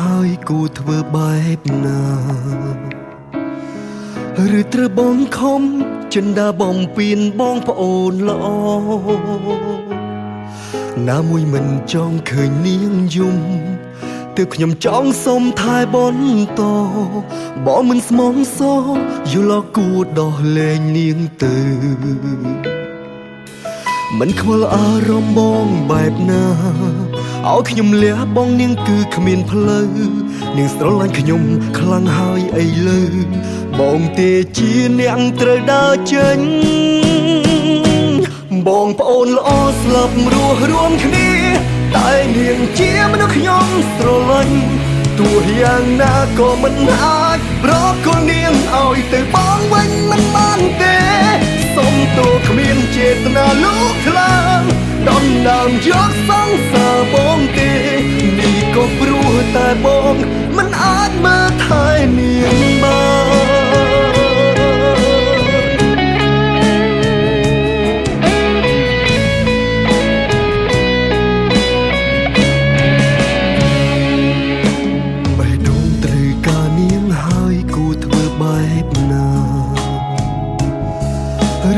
ហើយគូធ្វើបែបណាឬត្រូវបងខំចិនដាបំពេញបងប្អូនល្អណាមួយមិនចង់ឃើញនាងយំទើបខ្ញុំចង់សុំថែបន្តបងមិនស្មងសយល់គួរដោះលែងនាងទៅមិនខ្វល់អារម្មណ៍បងបែបណាឲ្យខ្ញុំលះបងនាងគឺគ្មានផ្លូវនាងស្រឡាញ់ខ្ញុំខ្លាំងហើយអីលើបងទេជាអ្នកត្រូវដើរចេញបងប្អូនល្អស្លាប់រស់រួមគ្នាតែនាងជាមនុស្សខ្ញុំស្រឡាញ់ទោះយ៉ាងណាក៏មិនអាចប្រគល់នាងឲ្យទៅបងវិញមិនបានទេសុំទោះគ្មានចេតនាលោកថ្លើមដំដើមយកសង្សារបងទេនេះក៏ព្រោះតែបងមិនអាចមើលថែនាងបានបេះដូងត្រូវការនាងហើយគួរធ្វើបែបណា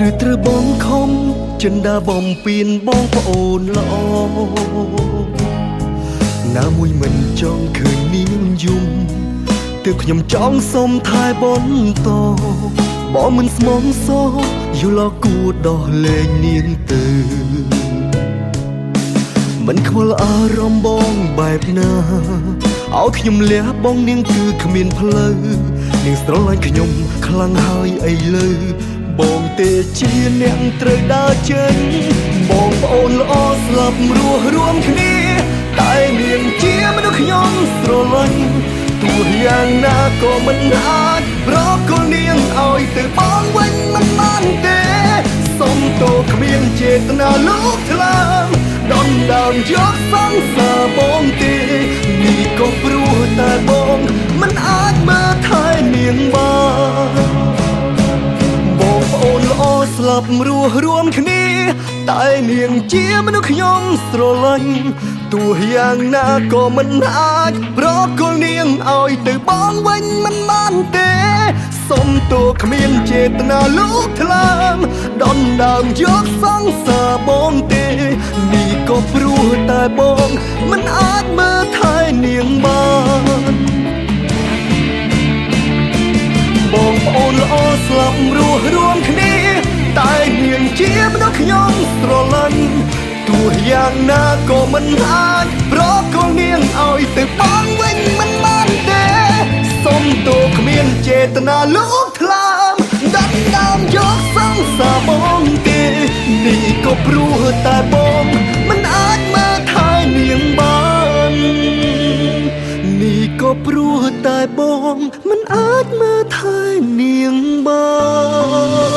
ឬត្រូវបងខំចិនដាបំពេញបងប្អូនល្អណាមួយមិនចង់ឃើញនាងយំទើបខ្ញុំចង់សុំថែបន្តបងមិនស្មងសយល់គួរដោះលែងនាងទៅមិនខ្វល់អារម្មណ៍បងបែបណាឲ្យខ្ញុំលះបងនាងគឺគ្មានផ្លូវនាងស្រឡាញ់ខ្ញុំខ្លាំងហើយអីលើបងទេជាអ្នកត្រូវដើរចេញបងប្អូនល្អស្លាប់រស់រួមគ្នាតែនាងជាមនុស្សខ្ញុំស្រឡាញ់ទោះយ៉ាងណាក៏មិនអាចប្រគល់នាងឲ្យទៅបងវិញមិនបានទេសុំទោះគ្មានចេតនាលោកថ្លើមដំដើមយកសង្សារបងទេនេះក៏ព្រោះតែបងមិនអាចមើលថែនាងបានបងប្អូនល្អស្លាប់រស់រួមគ្នាតែនាងជាមនុស្សខ្ញុំស្រឡាញ់ទោះយ៉ាងណាក៏មិនអាចប្រគល់នាងឲ្យទៅបងវិញមិនបានទេសុំទោះគ្មានចេតនាលោកថ្លើមដំដើមយកសង្សារបងទេនេះក៏ព្រោះតែបងមិនអាចមើលថែនាងបានបងប្អូនល្អស្លាប់រស់រួមគ្នាតែនាងជាមនុស្សខ្ញុំស្រឡាញ់ទោះយ៉ាងណាក៏មិនអាចប្រគល់នាងឲ្យទៅបងវិញមិនបានទេសុំទោះគ្មានចេតនាលោកថ្លើមដាច់ដើមយកសង្សារបងទេនេះក៏ព្រោះតែបងមិនអាចមើលថែនាងបាននេះក៏ព្រោះតែបងមិនអាចមើលថែនាងបាន